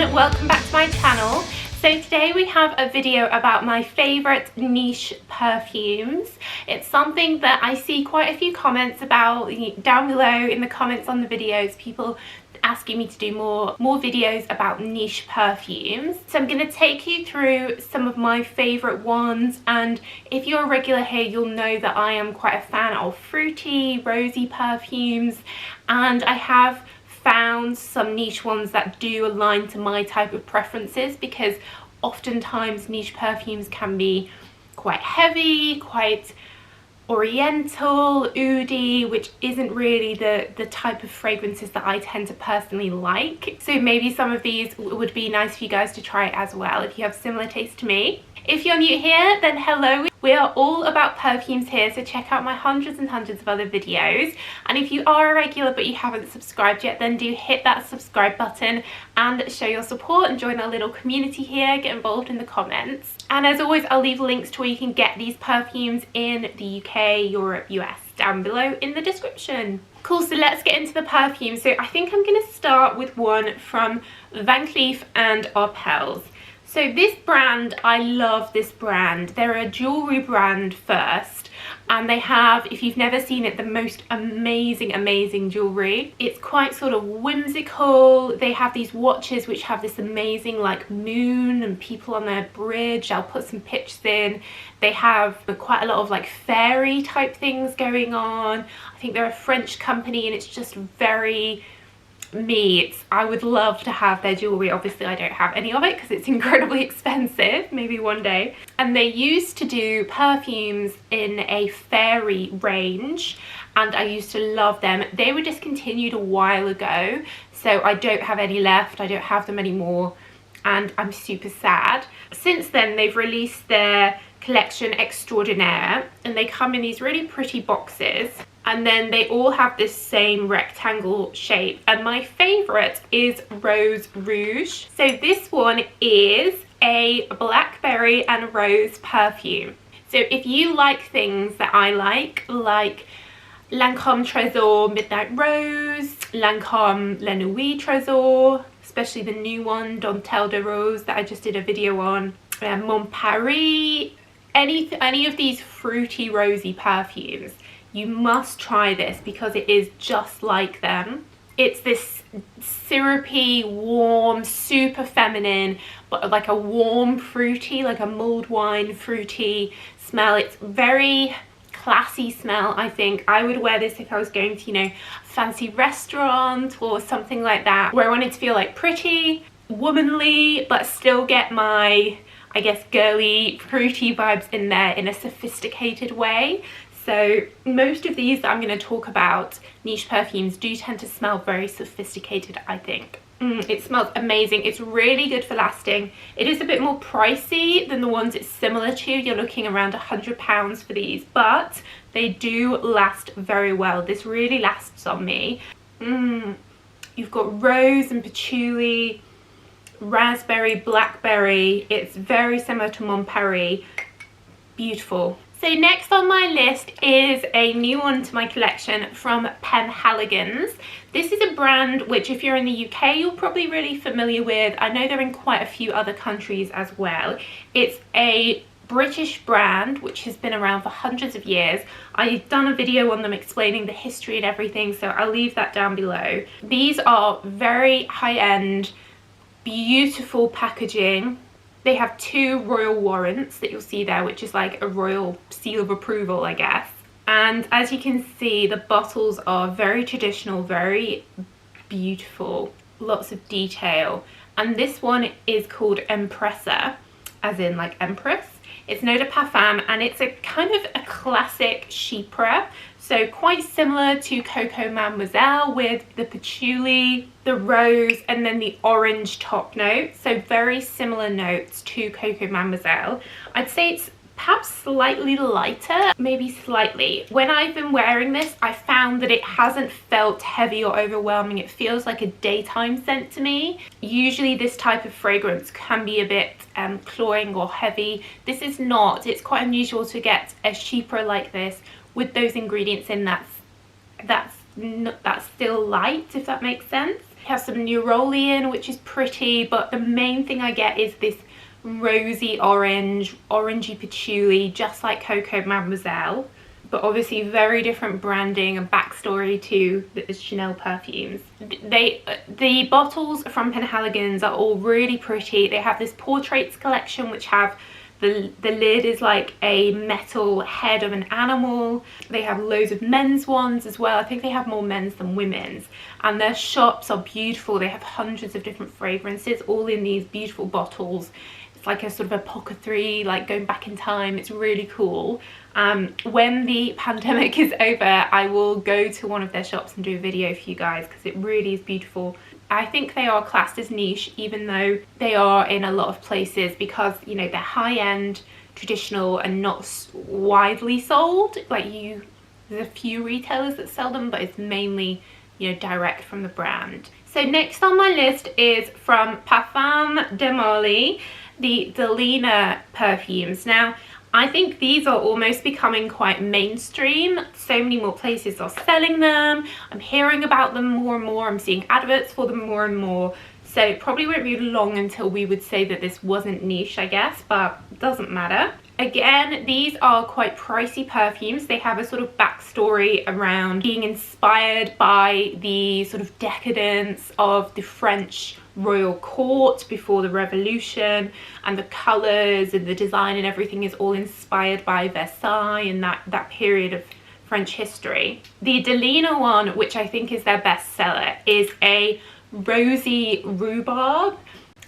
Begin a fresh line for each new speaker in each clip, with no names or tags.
everyone, welcome back to my channel. So today we have a video about my favourite niche perfumes. It's something that I see quite a few comments about down below in the comments on the videos, people asking me to do more videos about niche perfumes. So I'm going to take you through some of my favourite ones, and if you're a regular here you'll know that I am quite a fan of fruity, rosy perfumes, and I have found some niche ones that do align to my type of preferences, because oftentimes niche perfumes can be quite heavy, quite oriental, oudi, which isn't really the type of fragrances that I tend to personally like. So maybe some of these would be nice for you guys to try as well if you have similar taste to me. If you're new here, then hello. We are all about perfumes here, so check out my hundreds and hundreds of other videos. And if you are a regular but you haven't subscribed yet, then do hit that subscribe button and show your support and join our little community here, get involved in the comments. And as always, I'll leave links to where you can get these perfumes in the UK, Europe, US down below in the description. Cool, so let's get into the perfume. So I think I'm going to start with one from Vancleef Arpels. So this brand, I love this brand. They're a jewellery brand first, and they have, if you've never seen it, the most amazing jewellery. It's quite sort of whimsical. They have these watches which have this amazing like moon and people on their bridge. I'll put some pictures in. They have quite a lot of like fairy type things going on. I think they're a French company, and it's just very me. I would love to have their jewellery. Obviously I don't have any of it because it's incredibly expensive, maybe one day. And they used to do perfumes in a fairy range, and I used to love them. They were discontinued a while ago, so I don't have any left. I don't have them anymore, and I'm super sad. Since then they've released their collection Extraordinaire, and they come in these really pretty boxes, and then they all have this same rectangle shape, and my favorite is Rose Rouge. So this one is a blackberry and rose perfume. So if you like things that I like Lancôme Trésor Midnight Rose, Lancôme La Nuit Trésor, especially the new one Dentelle de Rose that I just did a video on, Mon Paris, any of these fruity rosy perfumes, you must try this because it is just like them. It's this syrupy, warm, super feminine, but like a warm fruity, like a mulled wine fruity smell. It's very classy smell. I think I would wear this if I was going to, you know, a fancy restaurant or something like that, where I wanted to feel like pretty, womanly, but still get my, I guess, girly, fruity vibes in there in a sophisticated way. So most of these that I'm going to talk about, niche perfumes, do tend to smell very sophisticated, I think. It smells amazing. It's really good for lasting. It is a bit more pricey than the ones it's similar to. You're looking around £100 for these, but they do last very well. This really lasts on me. You've got rose and patchouli, raspberry, blackberry. It's very similar to Mon Paris. Beautiful. So next on my list is a new one to my collection from Penhaligon's. This is a brand which, if you're in the UK, you're probably really familiar with. I know they're in quite a few other countries as well. It's a British brand which has been around for hundreds of years. I've done a video on them explaining the history and everything, so I'll leave that down below. These are very high-end, beautiful packaging. They have 2 royal warrants that you'll see there, which is like a royal seal of approval, I guess. And as you can see, the bottles are very traditional, very beautiful, lots of detail. And this one is called Empressa, as in like Empress. It's Eau de Parfum, and it's a kind of a classic chypre. So quite similar to Coco Mademoiselle with the patchouli, the rose, and then the orange top note. So very similar notes to Coco Mademoiselle. I'd say it's perhaps slightly lighter, maybe slightly. When I've been wearing this, I found that it hasn't felt heavy or overwhelming. It feels like a daytime scent to me. Usually this type of fragrance can be a bit cloying or heavy. This is not. It's quite unusual to get a chypre like this with those ingredients in that's still light, if that makes sense. It has some Neurolean, which is pretty, but the main thing I get is this rosy orange, orangey patchouli, just like Coco Mademoiselle, but obviously very different branding and backstory to the Chanel perfumes. The bottles from Penhaligon's are all really pretty. They have this portraits collection, which have the lid is like a metal head of an animal. They have loads of men's ones as well. I think they have more men's than women's, and their shops are beautiful. They have hundreds of different fragrances all in these beautiful bottles. It's like a sort of apothecary, like going back in time. It's really cool. When the pandemic is over, I will go to one of their shops and do a video for you guys, because it really is beautiful. I think they are classed as niche, even though they are in a lot of places, because, you know, they're high-end, traditional, and not widely sold. Like, there's a few retailers that sell them, but it's mainly, you know, direct from the brand. So next on my list is from Parfums de Marly, the Delina perfumes. Now, I think these are almost becoming quite mainstream. So many more places are selling them. I'm hearing about them more and more. I'm seeing adverts for them more and more. So it probably won't be long until we would say that this wasn't niche, I guess, but it doesn't matter. Again, these are quite pricey perfumes. They have a sort of backstory around being inspired by the sort of decadence of the French royal court before the revolution, and the colours and the design and everything is all inspired by Versailles and that period of French history. The Delina one, which I think is their best seller, is a rosy rhubarb.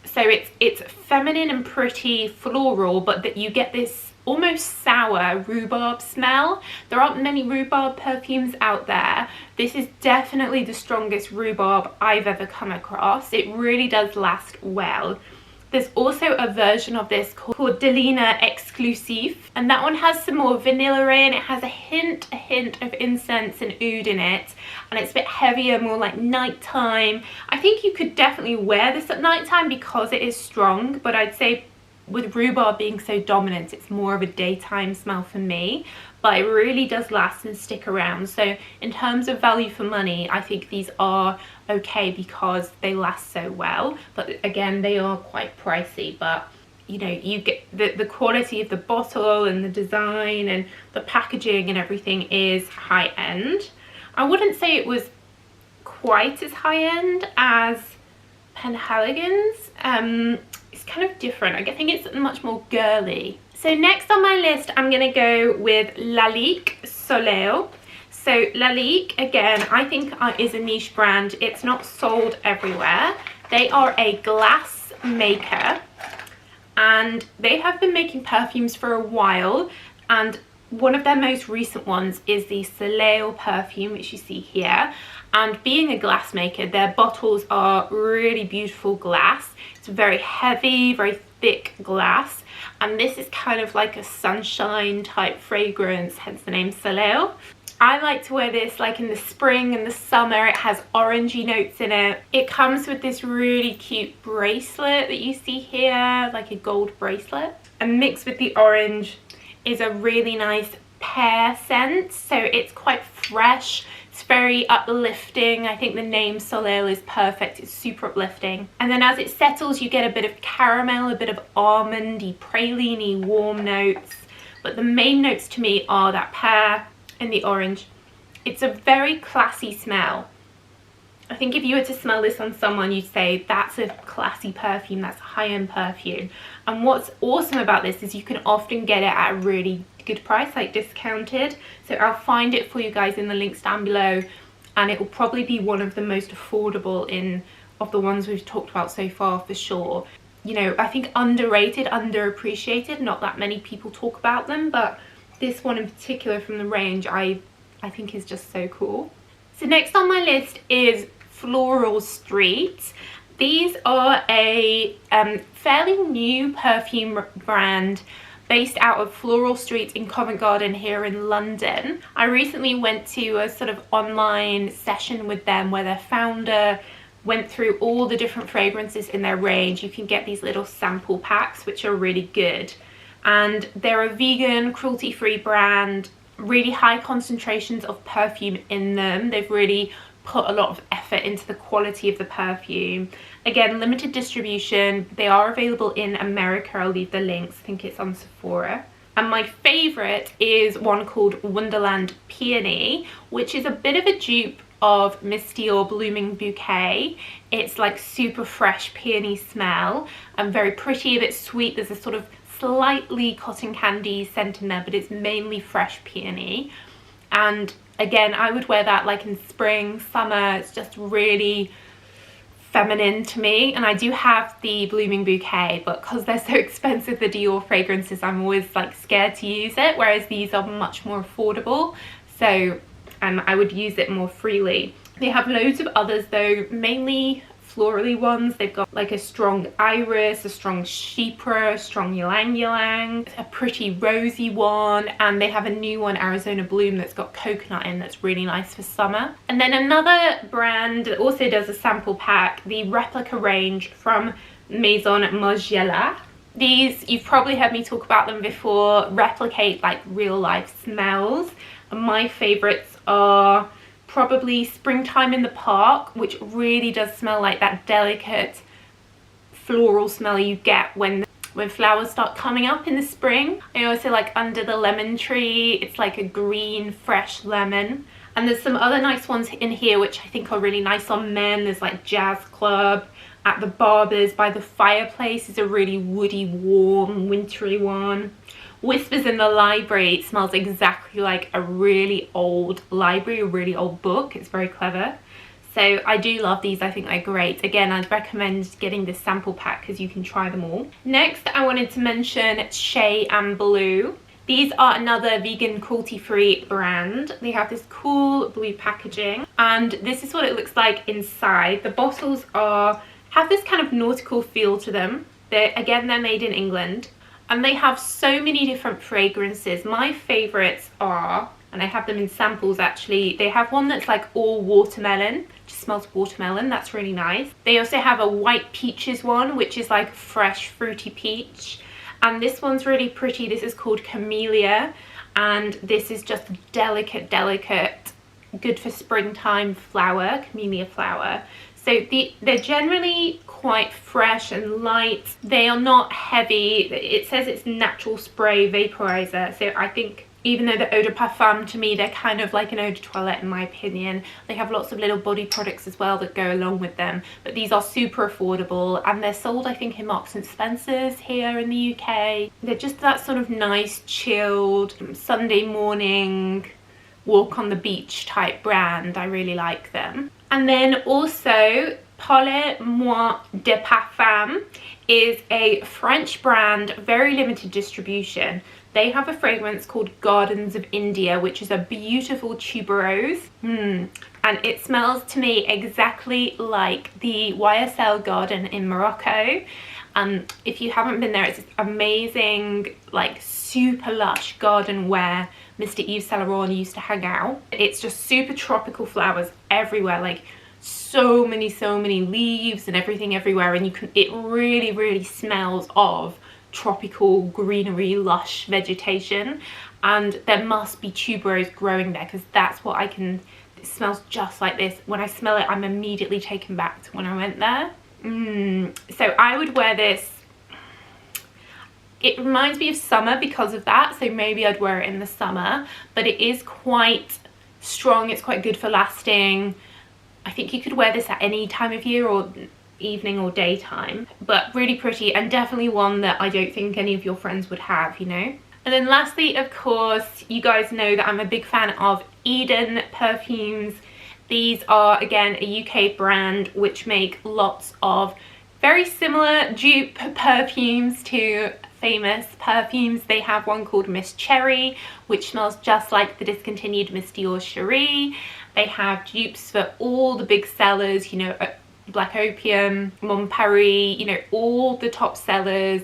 So it's feminine and pretty floral, but that you get this almost sour rhubarb smell. There aren't many rhubarb perfumes out there. This is definitely the strongest rhubarb I've ever come across. It really does last well. There's also a version of this called Delina Exclusive, and that one has some more vanilla in. It has a hint of incense and oud in it, and it's a bit heavier, more like nighttime. I think you could definitely wear this at nighttime because it is strong, but I'd say with rhubarb being so dominant, it's more of a daytime smell for me, but it really does last and stick around. So in terms of value for money, I think these are okay because they last so well, but again, they are quite pricey. But you know, you get the quality of the bottle and the design and the packaging and everything is high end. I wouldn't say it was quite as high end as Penhaligon's. It's kind of different. I think it's much more girly. So next on my list, I'm gonna go with Lalique Soleil. So Lalique, again, I think is a niche brand. It's not sold everywhere. They are a glass maker, and they have been making perfumes for a while, and one of their most recent ones is the Soleil perfume, which you see here. And being a glass maker, their bottles are really beautiful glass. It's very heavy, very thick glass, and this is kind of like a sunshine type fragrance, hence the name Soleil. I like to wear this like in the spring and the summer. It has orangey notes in it. It comes with this really cute bracelet that you see here, like a gold bracelet, and mixed with the orange is a really nice pear scent. So it's quite fresh. It's very uplifting. I think the name Soleil is perfect. It's super uplifting. And then as it settles, you get a bit of caramel, a bit of almondy, praline-y warm notes. But the main notes to me are that pear and the orange. It's a very classy smell. I think if you were to smell this on someone, you'd say that's a classy perfume, that's a high-end perfume. And what's awesome about this is you can often get it at a really good price, like discounted. So I'll find it for you guys in the links down below, and it will probably be one of the most affordable of the ones we've talked about so far, for sure. You know, I think underrated, underappreciated, not that many people talk about them, but this one in particular from the range I think is just so cool. So next on my list is Floral Street. These are a fairly new perfume brand based out of Floral Street in Covent Garden here in London. I recently went to a sort of online session with them where their founder went through all the different fragrances in their range. You can get these little sample packs, which are really good. And they're a vegan, cruelty-free brand, really high concentrations of perfume in them. They've really put a lot of effort into the quality of the perfume. Again, limited distribution. They are available in America. I'll leave the links. I think it's on Sephora. And my favourite is one called Wonderland Peony, which is a bit of a dupe of Miss Dior Blooming Bouquet. It's like super fresh peony smell and very pretty, a bit sweet. There's a sort of slightly cotton candy scent in there, but it's mainly fresh peony. And again, I would wear that like in spring, summer. It's just really feminine to me. And I do have the Blooming Bouquet, but because they're so expensive, the Dior fragrances, I'm always like scared to use it, whereas these are much more affordable, so I would use it more freely. They have loads of others though, mainly florally ones. They've got like a strong iris, a strong chypre, a strong ylang ylang, a pretty rosy one, and they have a new one, Arizona Bloom, that's got coconut in, that's really nice for summer. And then another brand that also does a sample pack, the Replica range from Maison Margiela. These, you've probably heard me talk about them before, replicate like real life smells. And my favorites are probably Springtime in the Park, which really does smell like that delicate floral smell you get when flowers start coming up in the spring. I also like Under the Lemon Tree. It's like a green fresh lemon. And there's some other nice ones in here which I think are really nice on men. There's like Jazz Club. At the Barber's by the Fireplace is a really woody, warm, wintry one. Whispers in the Library, it smells exactly like a really old library, a really old book. It's very clever. So I do love these. I think they're great. Again, I'd recommend getting this sample pack because you can try them all. Next, I wanted to mention Shea and Blue. These are another vegan cruelty-free brand. They have this cool blue packaging, and this is what it looks like inside. The bottles have this kind of nautical feel to them. They're made in England. And they have so many different fragrances. My favorites are, and I have them in samples actually, they have one that's like all watermelon, just smells watermelon, that's really nice. They also have a white peaches one, which is like fresh fruity peach. And this one's really pretty. This is called Camellia, and this is just delicate, good for springtime flower, camellia flower. So they're generally quite fresh and light. They are not heavy. It says it's natural spray vaporizer. So I think even though they're eau de parfum, to me, they're kind of like an eau de toilette in my opinion. They have lots of little body products as well that go along with them. But these are super affordable, and they're sold, I think, in Marks and Spencer's here in the UK. They're just that sort of nice, chilled, Sunday morning, walk on the beach type brand. I really like them. And then also, Parlez-moi de Parfum is a French brand, very limited distribution. They have a fragrance called Gardens of India, which is a beautiful tuberose. And it smells to me exactly like the YSL garden in Morocco. If you haven't been there, it's this amazing, like super lush garden where Mr. Yves Saint Laurent used to hang out. It's just super tropical flowers everywhere, like so many leaves and everything everywhere, and it really smells of tropical greenery, lush vegetation. And there must be tuberose growing there, because that's what it smells just like this. When I smell it, I'm immediately taken back to when I went there. So I would wear this. It reminds me of summer because of that, so maybe I'd wear it in the summer, but it is quite strong. It's quite good for lasting. I think you could wear this at any time of year, or evening or daytime, but really pretty, and definitely one that I don't think any of your friends would have, you know. And then lastly, of course, you guys know that I'm a big fan of Eden Perfumes. These are, again, a UK brand which make lots of very similar dupe perfumes to famous perfumes. They have one called Miss Cherry, which smells just like the discontinued Miss Dior Cherie. They have dupes for all the big sellers, you know, Black Opium, Mon Paris, you know, all the top sellers,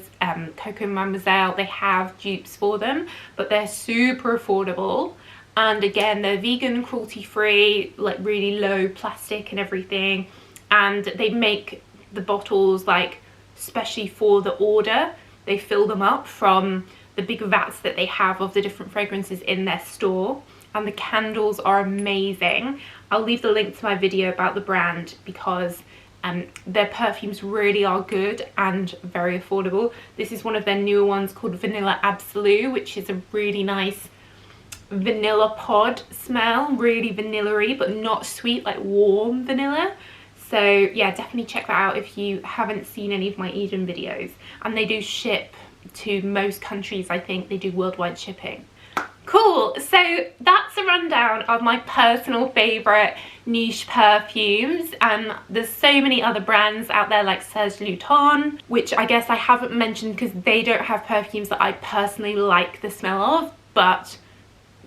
Coco Mademoiselle. They have dupes for them, but they're super affordable. And again, they're vegan, cruelty-free, like really low plastic and everything. And they make the bottles like especially for the order. They fill them up from the big vats that they have of the different fragrances in their store. and the candles are amazing. I'll leave the link to my video about the brand because their perfumes really are good and very affordable. This is one of their newer ones called Vanilla Absolute, which is a really nice vanilla pod smell, really vanilla-y but not sweet, like warm vanilla. So yeah, definitely check that out if you haven't seen any of my Eden videos. And they do ship to most countries. I think they do worldwide shipping. Cool, so that's a rundown of my personal favourite niche perfumes. There's so many other brands out there like Serge Lutens, which I guess I haven't mentioned because they don't have perfumes that I personally like the smell of, but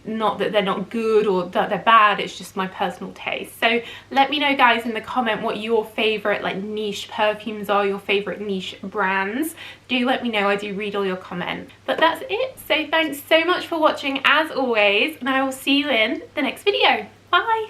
not that they're not good or that they're bad, it's just my personal taste. So let me know guys in the comment what your favorite like niche perfumes are, your favorite niche brands. Do let me know, I do read all your comments. But that's it, so thanks so much for watching as always, and I will see you in the next video. Bye.